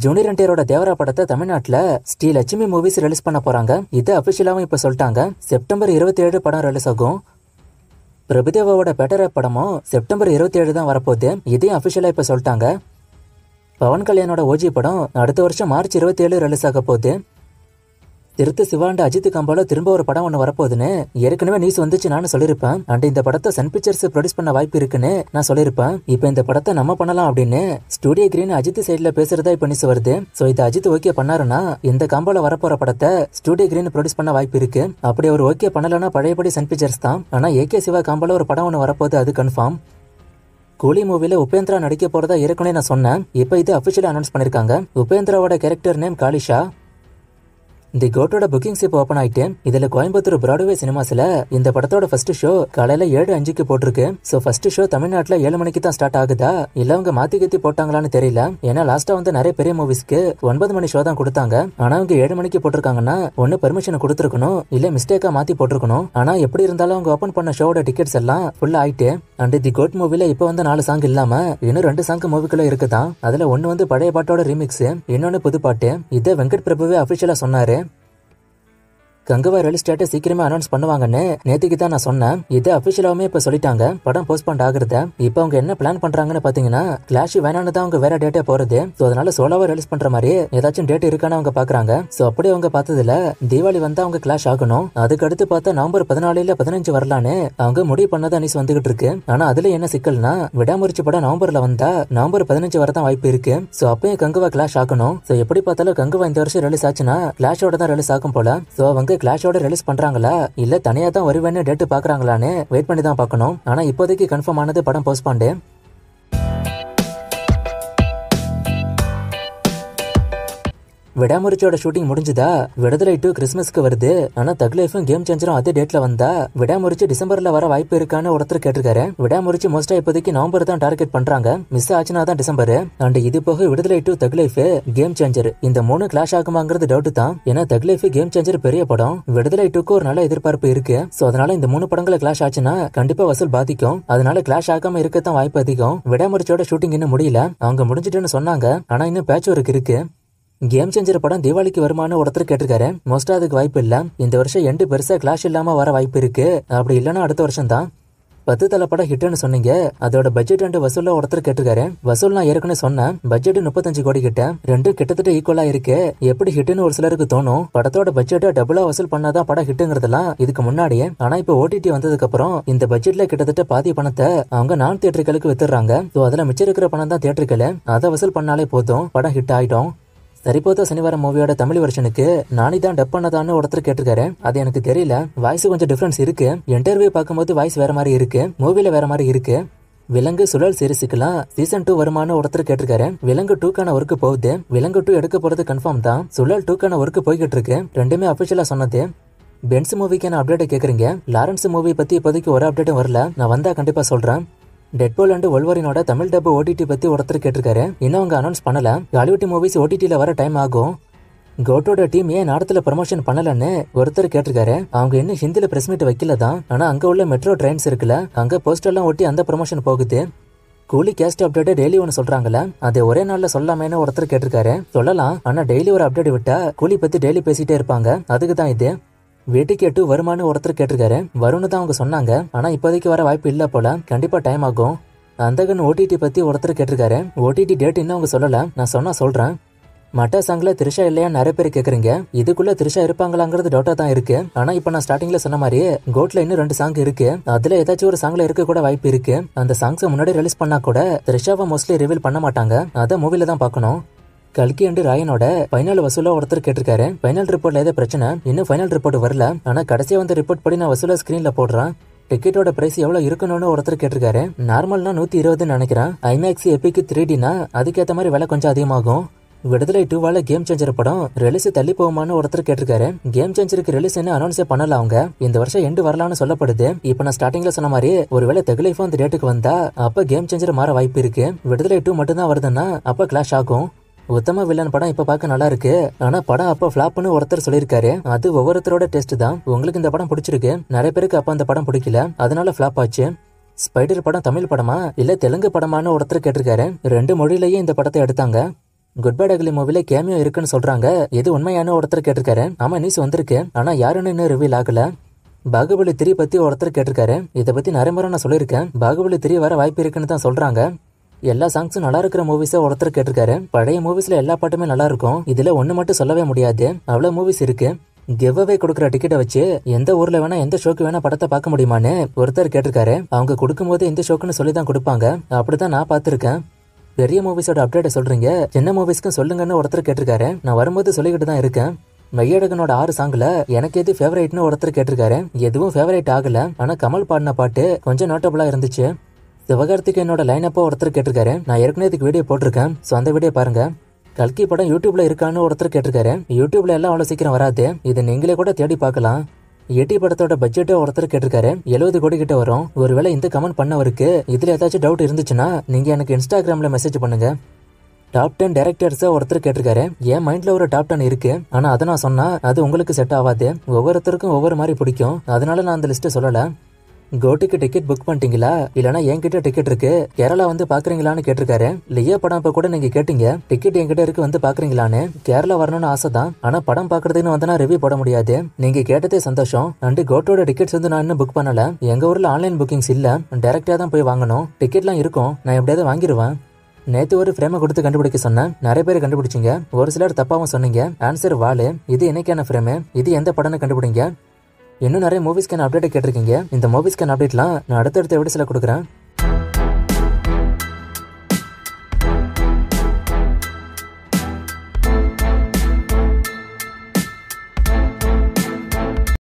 Junior என்டிஆரோட Devara படத்தை தமிழ்நாட்டுல Sri Lakshmi movies release பண்ண போறாங்க. இது அபிஷியலாவும் இப்ப சொல்லிட்டாங்க. செப்டம்பர் 27 படம் ரிலீஸ் ஆகும். பிரபுதேவாவோட பெட்டர் படமும் செப்டம்பர் 27 தான் வரப்போகுது. இதையும் அபிஷியலா இப்ப சொல்லிட்டாங்க. பவன் கல்யாணோட ஓஜி படம் அடுத்த வருஷம் மார்ச் 27 ரிலீஸ் ஆக போகுது. திருத்து சிவாண்ட அஜித் கம்போல திரும்ப ஒரு படம் ஒன்று வரப்போகுதுன்னு ஏற்கனவே நியூஸ் வந்துச்சு நான் சொல்லியிருப்பேன். அண்ட் இந்த படத்தை சன் பிக்சர்ஸ் ப்ரொடியூஸ் பண்ண வாய்ப்பு இருக்குன்னு நான் சொல்லியிருப்பேன். இப்போ இந்த படத்தை நம்ம பண்ணலாம் அப்படின்னு ஸ்டூடியோ கிரீன் அஜித் சைட்ல பேசுறதா இப்போ நியூஸ் வருது. ஸோ இதை அஜித் ஓகே பண்ணாருன்னா இந்த கம்போல வரப்போற படத்தை ஸ்டூடியோ கிரீன் ப்ரொடியூஸ் பண்ண வாய்ப்பு இருக்கு. அப்படி அவர் ஓகே பண்ணலன்னா பழையபடி சன் பிக்சர்ஸ் தான். ஆனா ஏகே சிவா கம்போல ஒரு படம் ஒன்று வரப்போகுது, அது கன்ஃபார்ம். கூலி மூவில உபேந்திரா நடிக்க போறதா ஏற்கனவே நான் சொன்னேன். இப்போ இது அபிஷியலா அனௌன்ஸ் பண்ணிருக்காங்க. உபேந்திராவோட கேரக்டர் நேம் காலிஷா. தி கோட்டோட புக்கிங்ஸ் இப்போ ஓப்பன் ஆயிட்டு இதுல கோயம்புத்தூர் பிராட்வே சினிமாஸ்ல இந்த படத்தோட ஃபர்ஸ்ட் ஷோ காலையில 7:05 போட்டிருக்கு. சோ ஃபர்ஸ்ட் ஷோ தமிழ்நாட்டுல 7 மணிக்கு தான் ஸ்டார்ட் ஆகுதா இல்ல அவங்க மாத்தி கத்தி போட்டாங்களான்னு தெரியல. ஏன்னா லாஸ்டா வந்து நிறைய பெரிய மூவிஸ்க்கு 9 மணி ஷோ தான் கொடுத்தாங்க. ஆனா அவங்க 7 மணிக்கு போட்டிருக்காங்கன்னா ஒன்னு பெர்மிஷன் கொடுத்துருக்கணும் இல்ல மிஸ்டேக்கா மாத்தி போட்டிருக்கணும். ஆனா எப்படி இருந்தாலும் அவங்க ஓபன் பண்ண ஷோட டிக்கெட்ஸ் எல்லாம் ஃபுல் ஆயிட்டு. அண்ட் தி கோட் மூவில இப்போ வந்து 4 சாங் இல்லாம இன்னும் 2 சாங் மூவிக்குள்ள இருக்குதான். அதுல ஒன்னு வந்து பழைய பாட்டோட ரீமிக்ஸ், இன்னொன்னு புது பாட்டு. இதை வெங்கட் பிரபுவே அபிஷியலா சொன்னாரு. கங்குவா ரிலீஸ் டேட்டை சீக்கிரமே அனௌன்ஸ் பண்ணுவாங்கன்னு நேற்றுக்கு தான் நான் சொன்னேன். இது அபிஷியலாவுமே இப்ப சொல்லிட்டாங்க. படம் போஸ்ட்போன் ஆகுறத இப்போ அவங்க என்ன பிளான் பண்றாங்கன்னு பாத்தீங்கன்னா கிளாஷ் வேணான்னு தான் அவங்க வேற டேட்டே போறது. சோ அதனால சோலோவா ரிலீஸ் பண்ற மாதிரி ஏதாச்சும் டேட் இருக்கான்னு அவங்க பாக்குறாங்க. சோ அப்படி அவங்க பார்த்ததுல தீபாவளி வந்தா அவங்க கிளாஷ் ஆகணும். அதுக்கு அடுத்து பார்த்தா நவம்பர் 14 இல்ல 15 வரலான்னு அவங்க முடிவு பண்ணதான் நியூஸ் வந்துகிட்டு இருக்கு. ஆனா அதுல என்ன சிக்கல்னா விடாமுயற்சி படம் நவம்பர்ல வந்தா நவம்பர் 15 வரதான் வாய்ப்பு இருக்கு. சோ அப்பயும் கங்குவா கிளாஷ் ஆகணும். சோ எப்படி பார்த்தாலும் கங்குவா இந்த வருஷம் ரிலீஸ் ஆச்சுன்னா கிளாஷோட தான் ரிலீஸ் ஆகும் போல. சோ அவங்க கிளாஷோட ரிலீஸ் பண்றாங்களா இல்ல தனியா தான் வருவேன்னு டேட் பாக்குறாங்களான்னு வெயிட் பண்ணி தான் பார்க்கணும். ஆனா இப்போதைக்கு கன்ஃபார்ம் ஆனது படம் போஸ்ட்போன். விடாமுயற்சியோட ஷூட்டிங் முடிஞ்சுதா? விடுதலை 2 கிறிஸ்மஸ்க்கு வருது. ஆனா தக் லைஃபும் கேம் சேஞ்சரும் அதே டேட்ல வந்தா விடாமுயற்சி டிசம்பர்ல வர வாய்ப்பு இருக்கான்னு ஒருத்தர் கேட்டிருக்காரு. விடாமுயற்சி மோஸ்டா இப்போதைக்கு நவம்பர் தான் டார்கெட் பண்றாங்க. மிஸ் ஆச்சுன்னா தான் டிசம்பர். அண்ட் இது போக விடுதலை 2, தக் லைஃப், கேம் சேஞ்சர் இந்த 3 கிளாஷ் ஆகுமாங்கிறது டவுட் தான். ஏன்னா தக் லைஃப், கேம் சேஞ்சர் பெரிய படம். விடுதலை 2க்கு ஒரு நல்ல எதிர்பார்ப்பு இருக்கு. சோ அதனால இந்த 3 படங்களை கிளாஷ் ஆச்சுன்னா கண்டிப்பா வசூல் பாதிக்கும். அதனால கிளாஷ் ஆகாம இருக்கத்தான் வாய்ப்பு அதிகம். விடாமுயற்சியோட ஷூட்டிங் இன்னும் முடியல. அவங்க முடிஞ்சிட்டுன்னு சொன்னாங்க. ஆனா இன்னும் பேட்ச் ஒர்க் இருக்கு. கேம் சேஞ்சர் படம் தீபாவளிக்கு வருமானு ஒருத்தர் கேட்டிருக்காரு. மோஸ்டா அதுக்கு வாய்ப்பு இல்ல. இந்த வருஷம் எண்டு பெருசா கிளாஷ் இல்லாம வர வாய்ப்பு இருக்கு. அப்படி இல்லைன்னா அடுத்த வருஷம் தான். 10 தலை படம் ஹிட்னு சொன்னீங்க. அதோட பட்ஜெட் அண்ட் வசூல்ல ஒருத்தர் கேட்டிருக்காரு. வசூல் நான் ஏற்கனவே சொன்னேன். பட்ஜெட் 35 கோடி கிட்ட. ரெண்டும் கிட்டத்தட்ட ஈக்குவலா இருக்கு. எப்படி ஹிட்னு ஒரு சிலருக்கு தோணும். படத்தோட பட்ஜெட் டபுளா வசூல் பண்ணாதான் படம் ஹிட்டுங்கிறதுலாம் இதுக்கு முன்னாடியே. ஆனா இப்போ ஓடிடி வந்ததுக்கு அப்புறம் இந்த பட்ஜெட்ல கிட்டத்தட்ட பாதி பணத்தை அவங்க நான் தியேட்டர்களுக்கு வித்துறாங்க. சோ அதுல மிச்சம் இருக்கிற பணம் தான் தியேட்டர்கள். அதை வசூல் பண்ணாலே போதும், படம் ஹிட் ஆயிடும். சரிபோத சனிவாரம் மூவியோட தமிழ் வெர்ஷனுக்கு நானி தான் டப் பண்ணதான்னு ஒருத்தர் கேட்டிருக்காரு. அது எனக்கு தெரியல. வாய்ஸ் கொஞ்சம் டிஃபரன்ஸ் இருக்கு. இன்டர்வியூ பார்க்கும்போது வாய்ஸ் வேற மாதிரி இருக்கு, மூவில வேற மாதிரி இருக்கு. விலங்கு சுழல் சீரிஸுக்குலாம் சீசன் 2 வருமானு ஒருத்தர் கேட்டிருக்காரு. விலங்கு 2க்கான ஒர்க் போகுது. விலங்கு 2 எடுக்க போறது கன்ஃபார்ம் தான். சுழல் 2க்கான ஒர்க் போய்கிட்டு இருக்கு. ரெண்டுமே அபிஷியலா சொன்னது. பென்ஸ் மூவிக்கான அப்டேட் கேக்குறீங்க. லாரன்ஸ் மூவி பத்தி இப்போதைக்கு ஒரு அப்டேட்டும் வரல. நான் வந்தா கண்டிப்பா சொல்றேன். டெட்பூல் அண்ட் வொல்வரினோட தமிழ் டப் ஓடிடி பத்தி ஒருத்தர் கேட்டிருக்காரு. இன்னும் அவங்க அனௌன்ஸ் பண்ணல. ஹாலிவுட் மூவிஸ் ஓடிடில வர டைம் ஆகும். கோட்டோட டீம் ஏன் நாடத்துல ப்ரமோஷன் பண்ணலன்னு ஒருத்தர் கேட்டிருக்காரு. அவங்க இன்னும் ஹிந்தில பிரஸ் மீட் வைக்கல தான். ஆனா அங்க உள்ள மெட்ரோ ட்ரெயின்ஸ் இருக்குல்ல, அங்க போஸ்டர்லாம் ஒட்டி அந்த ப்ரமோஷன் போகுது. கூலி கேஸ்ட் அப்டேட் டெய்லி ஒன்னு சொல்றாங்கல்ல, அது ஒரே நாள்ல சொல்லாமேன்னு ஒருத்தர் கேட்டிருக்காரு. சொல்லலாம், ஆனா டெய்லி ஒரு அப்டேட் விட்டா கூலி பத்தி டெய்லி பேசிட்டே இருப்பாங்க. அதுக்கு தான் இது. வேட்டிக்கு 2 வருமானு ஒருத்தர் கேட்டிருக்காரு. வரும்னு தான் அவங்க சொன்னாங்க. ஆனா இப்போதைக்கு வர வாய்ப்பு இல்ல போல. கண்டிப்பா டைம் ஆகும். அந்தகன் ஓடிடி பத்தி ஒருத்தர் கேட்டிருக்காரு. ஓடிடி டேட் இன்னும் அவங்க சொல்லல. நான் சொன்னா சொல்றேன். மட்ட சாங்ல த்ரிஷா இல்லையா நிறைய பேர் கேக்குறீங்க. இதுக்குள்ள த்ரிஷா இருப்பாங்களாங்கிறது டவுட்டா தான் இருக்கு. ஆனா இப்ப நான் ஸ்டார்டிங்ல சொன்ன மாதிரி கோட்ல இன்னும் 2 சாங் இருக்கு. அதுல ஏதாச்சும் ஒரு சாங்ல இருக்க கூட வாய்ப்பு இருக்கு. அந்த சாங்ஸ் முன்னாடி ரிலீஸ் பண்ணா கூட த்ரிஷாவை மோஸ்ட்லி ரிவீல் பண்ண மாட்டாங்க. அத மூவில தான் பார்க்கணும். கல்கி அண்ட் ராயனோட ஃபைனல் வசூலா ஒருத்தர் கேட்டிருக்காரு. ஃபைனல் ரிப்போர்ட்ல ஏதோ பிரச்சனை, இன்னும் ஃபைனல் ரிப்போர்ட் வரல. ஆனா கடைசியா வந்த ரிப்போர்ட் படி நான் வசூலா ஸ்கிரீன்ல போடுறேன். டிக்கெட்டோட பிரைஸ் எவ்வளவு இருக்கணும்னு ஒருத்தர் கேட்டிருக்காரு. நார்மல்னா 120 நினைக்கிறேன். ஐமேக்ஸ் எபிக் 3Dனா அதுக்கேற்ற மாதிரி விலை கொஞ்சம் அதிகமாகும். விடுதலை 2வால கேம் சேஞ்சர் படம் ரிலீஸ் தள்ளி போகுமான்னு ஒருத்தர் கேட்டிருக்காரு. கேம் சேஞ்சருக்கு ரிலீஸ் என்ன அனௌன்ஸே பண்ணல அவங்க. இந்த வருஷம் எண்டு வரலாம்னு சொல்லப்படுது. இப்ப நான் ஸ்டார்டிங்ல சொன்ன மாதிரி ஒருவேளை தக் லைஃப் அந்த டேட்டுக்கு வந்தா அப்ப கேம் சேஞ்சர் மாற வாய்ப்பு இருக்கு. விடுதலை 2 மட்டும் தான் வருதுன்னா அப்ப கிளாஷ் ஆகும். உத்தம வில்லன் படம் இப்ப பார்க்க நல்லா இருக்கு. ஆனா படம் அப்ப ஃபிளாப்னு ஒருத்தர் சொல்லியிருக்காரு. அது ஒவ்வொருத்தரோட டெஸ்ட் தான். உங்களுக்கு இந்த படம் பிடிச்சிருக்கு, நிறைய பேருக்கு அப்ப அந்த படம் பிடிக்கல, அதனால ஃபிளாப் ஆச்சு. ஸ்பைடர் படம் தமிழ் படமா இல்ல தெலுங்கு படமானு ஒருத்தர் கேட்டிருக்காரு. 2 மொழியிலேயே இந்த படத்தை எடுத்தாங்க. குட் பேட் அக்லி மூவில கேமியோ இருக்குன்னு சொல்றாங்க. இது உண்மையான ஒருத்தர் கேட்டிருக்காரு. ஆமா நியூஸ் வந்திருக்கு, ஆனா யாருன்னு இன்னும் ரிவீல் ஆகல. பாகுபலி 3 பத்தி ஒருத்தர் கேட்டிருக்காரு. இதை பத்தி நிறைய முறை நான் சொல்லியிருக்கேன். பாகுபலி 3 வர வாய்ப்பு இருக்குன்னு தான் சொல்றாங்க. எல்லா சாங்ஸும் நல்லா இருக்கிற மூவிஸை ஒருத்தர் கேட்டிருக்காரு. பழைய மூவிஸ்ல எல்லா பாட்டுமே நல்லா இருக்கும். இதுல ஒண்ணு மட்டும் சொல்லவே முடியாது, அவ்வளவு மூவிஸ் இருக்கு. கிவ் அவே கொடுக்குற டிக்கெட்டை வச்சு எந்த ஊர்ல வேணா எந்த ஷோக்கு வேணா படத்தை பார்க்க முடியுமான்னு ஒருத்தர் கேட்டிருக்காரு. அவங்க கொடுக்கும்போது இந்த ஷோக்குன்னு சொல்லி தான் கொடுப்பாங்க. அப்படிதான் நான் பார்த்திருக்கேன். பெரிய மூவிஸோட அப்டேட்டை சொல்றீங்க, சின்ன மூவிஸ்க்கும் சொல்லுங்கன்னு ஒருத்தர் கேட்டிருக்காரு. நான் வரும்போது சொல்லிக்கிட்டு தான் இருக்கேன். மெய்யழகனோட 6 சாங்ல எனக்கு எது ஃபேவரேட்னு ஒருத்தர் கேட்டிருக்காரு. எதுவும் ஃபேவரேட் ஆகல, ஆனா கமல் பாடின பாட்டு கொஞ்சம் நோட்டபிளா இருந்துச்சு. சிவகார்த்திகேயனோட லைன் அப்போ ஒருத்தர் கேட்டிருக்காரு. நான் ஏற்கனவே இதுக்கு வீடியோ போட்டிருக்கேன், ஸோ அந்த வீடியோ பாருங்க. கல்கி படம் யூடியூப்ல இருக்கான்னு ஒருத்தர் கேட்டிருக்காரு. யூடியூப்ல எல்லாம் அவ்வளவு சீக்கிரம் வராது, இது நீங்களே கூட தேடி பார்க்கலாம். எட்டி படத்தோட பட்ஜெட்டை ஒருத்தர் கேட்டிருக்காரு. 70 கோடி கிட்ட வரும். ஒருவேளை இந்த கமெண்ட் பண்ணவருக்கு இதுல ஏதாச்சும் டவுட் இருந்துச்சுன்னா நீங்க எனக்கு இன்ஸ்டாகிராம்ல மெசேஜ் பண்ணுங்க. டாப் 10 டைரக்டர்ஸை ஒருத்தர் கேட்டிருக்காரு. என் மைண்ட்ல ஒரு டாப் 10 இருக்கு, ஆனா அதை நான் சொன்னா அது உங்களுக்கு செட் ஆகாது. ஒவ்வொருத்தருக்கும் ஒவ்வொரு மாதிரி பிடிக்கும், அதனால நான் அந்த லிஸ்ட்டை சொல்லல. கோட்டுக்கு டிக்கெட் புக் பண்ணிட்டீங்களா, இல்லனா என்கிட்ட டிக்கெட் இருக்கு கேரளா வந்து பாக்குறீங்களான்னு கேட்டிருக்காரு. லியோ படம் இப்ப கூட நீங்க கேட்டீங்க, டிக்கெட் என்கிட்ட இருக்கு வந்து பாக்குறீங்களான்னு. கேரளா வரணும்னு ஆசை தான், ஆனா படம் பாக்குறதுன்னு வந்தா ரிவ்யூ போட முடியாது. நீங்க கேட்டதே சந்தோஷம். அண்ட் கோட்டோட டிக்கெட்ஸ் வந்து நான் இன்னும் புக் பண்ணல. எங்க ஊர்ல ஆன்லைன் புக்கிங்ஸ் இல்ல, டைரக்டா தான் போய் வாங்கணும். டிக்கெட்லாம் இருக்கும், நான் எப்படியாவது வாங்கிடுவேன். நேத்து ஒரு ஃப்ரேமை கொடுத்து கண்டுபிடிக்க சொன்னேன், நிறைய பேர் கண்டுபிடிச்சிங்க. ஒரு சிலர் தப்பாவும் சொன்னீங்க. ஆன்சர் வாலு. இது என்னைக்கான ஃப்ரேமு, இது எந்த படம்னு கண்டுபிடிங்க. இன்னும் நிறைய மூவிஸ்க்கான அப்டேட் கேட்டிருக்கீங்க. இந்த மூவிஸ்க்கான அப்டேட்லாம் நான் அடுத்தடுத்த வீடியோஸ்ல கொடுக்குறேன்.